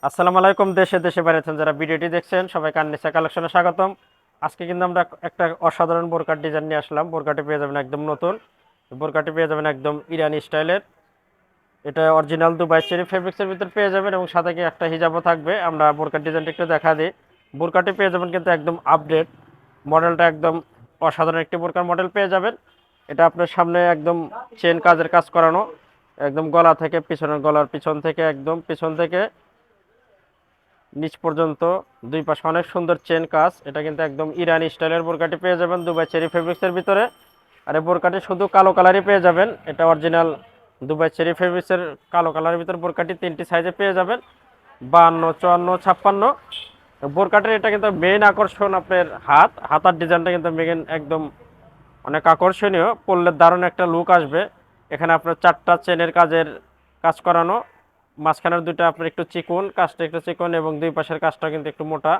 আসসালামু আলাইকুম। দেশে দেশে বাইরে আছেন যারা ভিডিওটি দেখছেন সবাইকে আননিসা কালেকশনে স্বাগতম। আজকে কিন্তু আমরা একটা অসাধারণ বোরকার ডিজাইন নিয়ে আসলাম। বোরকাটি পেয়ে যাবেন একদম নতুন, বোরকাটি পেয়ে যাবেন একদম ইরানি স্টাইলের। এটা অরিজিনাল দুবাই চেরি ফেব্রিক্সের ভিতর পেয়ে যাবেন এবং সাথে কি একটা হিজাবও থাকবে। আমরা বোরকার ডিজাইনটা একটু দেখা দিই। বোরকাটি পেয়ে যাবেন কিন্তু একদম আপডেট মডেলটা, একদম অসাধারণ একটি বোরকার মডেল পেয়ে যাবেন। এটা আপনার সামনে একদম চেন কাজের কাজ করানো, একদম গলা থেকে পিছনের গলার পিছন থেকে একদম পিছন থেকে নিচ পর্যন্ত দুই পাশে অনেক সুন্দর চেন কাজ। এটা কিন্তু একদম ইরানি স্টাইলের বোরকাটি পেয়ে যাবেন দুবাই চেরি ফেব্রিক্সের ভিতরে। আর এই বোরকাটি শুধু কালো কালারই পেয়ে যাবেন। এটা অরিজিনাল দুবাই চেরি ফেব্রিক্সের কালো কালারের ভিতর বোরকাটি তিনটি সাইজে পেয়ে যাবেন, 52, 54, 56। বোরকাটির এটা কিন্তু মেইন আকর্ষণ আপনার হাতার ডিজাইনটা কিন্তু মেইন একদম অনেক আকর্ষণীয়, পরলে দারুণ একটা লুক আসবে। এখানে আপনার চারটা চেনের কাজ করানো, মাঝখানের দুটো আপনার একটু চিকন, কাজটা একটু চিকন এবং দুই পাশের কাজটা কিন্তু একটু মোটা,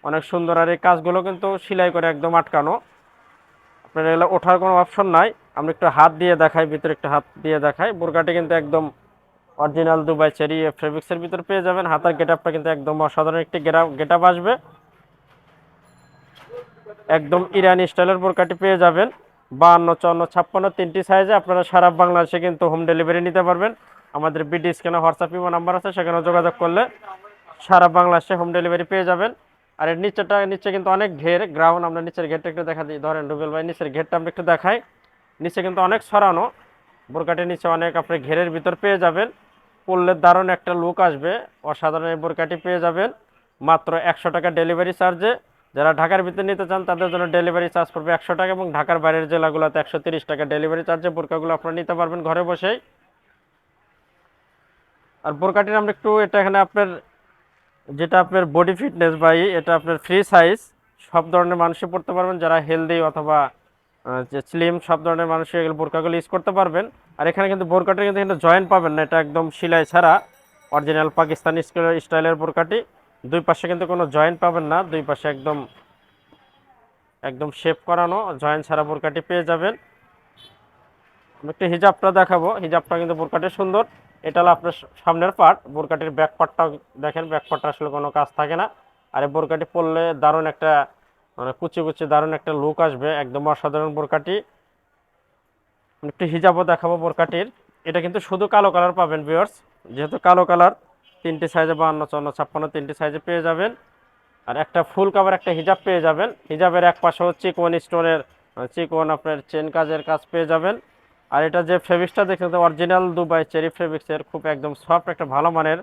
অনেক সুন্দর। আর এই কাজগুলো কিন্তু সেলাই করে একদম আটকানো, আপনার এগুলো ওঠার কোনো অপশন নাই। আমরা একটু হাত দিয়ে দেখাই, ভিতরে একটু হাত দিয়ে দেখাই। বোরকাটি কিন্তু একদম অরিজিনাল দুবাই চেরি ফেব্রিক্সের ভিতর পেয়ে যাবেন। হাতার গেটআপটা কিন্তু একদম অসাধারণ একটি গেটআপ আসবে, একদম ইরানি স্টাইলের বোরকাটি পেয়ে যাবেন 52, 54, 56 তিনটি সাইজে। আপনারা সারা বাংলাদেশে কিন্তু হোম ডেলিভারি নিতে পারবেন। আমাদের বিডি স্ক্যানে হোয়াটসঅ্যাপ ইমো নাম্বার আছে, সেখানে যোগাযোগ করলে সারা বাংলাদেশে হোম ডেলিভারি পেয়ে যাবেন। আর এর নিচে কিন্তু অনেক ঘের গ্রাউন্ড। আমরা নিচের ঘেরটা একটু দেখা দিই, ধরেন রুবেল ভাই নিচের ঘেরটা আমরা একটু দেখাই। নিচে কিন্তু অনেক ছড়ানো, বোরকাটির নিচে অনেক আপনি ঘেরের ভিতর পেয়ে যাবেন। পরলে দারুণ একটা লুক আসবে, অসাধারণ এই বোরকাটি পেয়ে যাবেন মাত্র 100 টাকা ডেলিভারি চার্জে। যারা ঢাকার ভিতরে নিতে চান তাদের জন্য ডেলিভারি চার্জ পড়বে 100 টাকা, এবং ঢাকার বাইরের জেলাগুলোতে 130 টাকা ডেলিভারি চার্জে বোরকাগুলো আপনারা নিতে পারবেন ঘরে বসেই। আর বোরকাটির আমরা একটু, এটা এখানে আপনার যেটা আপনার বডি ফিটনেস বাই, এটা আপনার ফ্রি সাইজ, সব ধরনের মানুষই পড়তে পারবেন, যারা হেলদি অথবা যে স্লিম সব ধরনের মানুষ এগুলো বোরকাগুলো ইউজ করতে পারবেন। আর এখানে কিন্তু বোরকাটি কিন্তু জয়েন্ট পাবেন না, এটা একদম সেলাই ছাড়া অরিজিনাল পাকিস্তানি স্টাইলের বোরকাটি। দুই পাশে কিন্তু কোনো জয়েন্ট পাবেন না, দুই পাশে একদম একদম শেপ করানো জয়েন্ট ছাড়া বোরকাটি পেয়ে যাবেন। আমি একটু হিজাবটা দেখাবো, হিজাবটা কিন্তু বোরকাটি সুন্দর। এটা হলো আপনার সামনের পার্ট, বোরকাটির ব্যাক পার্টটাও দেখেন, ব্যাক পার্টটা আসলে কোনো কাজ থাকে না। আর এই বোরকাটি পরলে দারুণ একটা, মানে কুচি কুচি দারুণ একটা লুক আসবে, একদম অসাধারণ বোরকাটি। একটু হিজাবও দেখাবো বোরকাটির। এটা কিন্তু শুধু কালো কালার পাবেন ভিউয়ার্স, যেহেতু কালো কালার তিনটি সাইজে 52, 54, 56 তিনটি সাইজে পেয়ে যাবেন। আর একটা ফুল কাভার একটা হিজাব পেয়ে যাবেন। হিজাবের এক পাশে হচ্ছে চিকন স্টোনের, চিকন আপনার চেন কাজের কাজ পেয়ে যাবেন। আর এটা যে ফেব্রিক্সটা দেখছেন অরিজিনাল দুবাই চেরি ফেব্রিক্সের, খুব একদম সফট একটা ভালো মানের,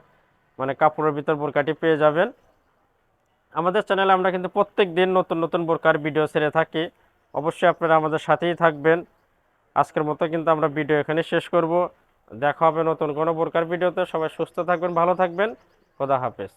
মানে কাপড়ের ভিতর বোরকাটি পেয়ে যাবেন। আমাদের চ্যানেলে আমরা কিন্তু প্রত্যেক দিন নতুন নতুন বোরকার ভিডিও ছেড়ে থাকি, অবশ্যই আপনারা আমাদের সাথেই থাকবেন। আজকের মতো কিন্তু আমরা ভিডিও এখানে শেষ করব। দেখা হবে নতুন কোনো বোরকার ভিডিওতে। সবাই সুস্থ থাকবেন, ভালো থাকবেন। খোদা হাফেজ।